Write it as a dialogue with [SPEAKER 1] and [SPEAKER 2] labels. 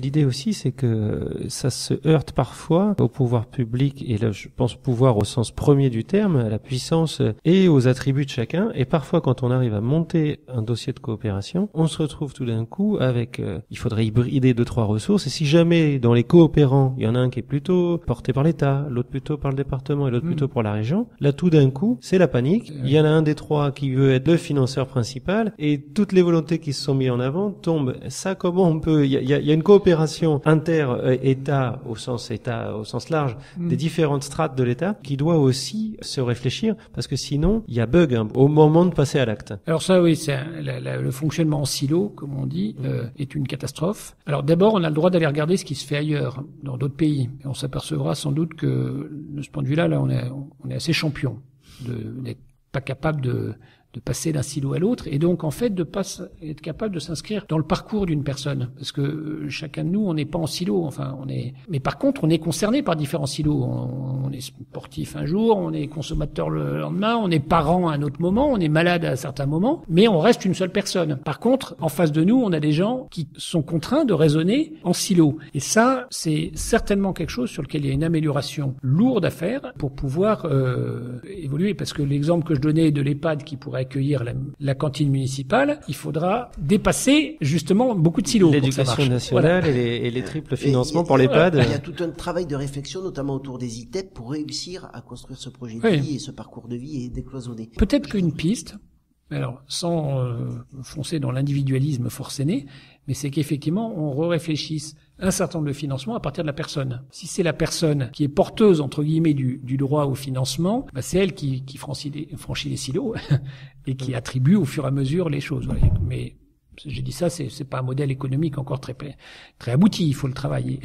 [SPEAKER 1] l'idée aussi, c'est que ça se heurte parfois au pouvoir public, et là je pense pouvoir au sens premier du terme, à la puissance et aux attributs de chacun. Et parfois, quand on arrive à monter un dossier de coopération, on se retrouve tout d'un coup avec, il faudrait hybrider 2-3 ressources. Et si jamais dans les coopérants, il y en a un qui est plutôt porté par l'État, l'autre plutôt par le département et l'autre plutôt pour la région, là tout d'un coup, c'est la panique. Il y en a un des trois qui veut être le financeur principal, et toutes les volontés qui se sont mises en avant tombent. Ça, comment on peut, il y a une coopération inter-État au sens large des différentes strates de l'État qui doit aussi se réfléchir, parce que sinon il y a bug au moment de passer à l'acte.
[SPEAKER 2] Alors ça, oui, c'est le fonctionnement en silo, comme on dit, est une catastrophe. Alors d'abord, on a le droit d'aller regarder ce qui se fait ailleurs, dans d'autres pays, et on s'apercevra sans doute que de ce point de vue-là, on est assez champion d'être pas capable de passer d'un silo à l'autre, et donc en fait de pas être capable de s'inscrire dans le parcours d'une personne, parce que chacun de nous, on n'est pas en silo, mais par contre on est concerné par différents silos. On est sportif un jour, on est consommateur le lendemain, on est parent à un autre moment, on est malade à certains moments, mais on reste une seule personne. Par contre, en face de nous, on a des gens qui sont contraints de raisonner en silo, et ça, c'est certainement quelque chose sur lequel il y a une amélioration lourde à faire pour pouvoir évoluer, parce que l'exemple que je donnais de l'EHPAD qui pourrait accueillir la cantine municipale, il faudra dépasser justement beaucoup de silos.
[SPEAKER 1] L'éducation nationale, voilà. et les triples financements pour l'EHPAD.
[SPEAKER 3] Il y a tout un travail de réflexion, notamment autour des ITEP, pour réussir à construire ce projet de vie et ce parcours de vie et décloisonner.
[SPEAKER 2] Peut-être qu'une piste, alors sans foncer dans l'individualisme forcené, mais c'est qu'effectivement on réfléchisse un certain nombre de financements à partir de la personne. Si c'est la personne qui est porteuse entre guillemets du droit au financement, c'est elle qui franchit les silos et qui attribue au fur et à mesure les choses. Voilà. Mais j'ai dit ça, c'est pas un modèle économique encore très abouti, il faut le travailler.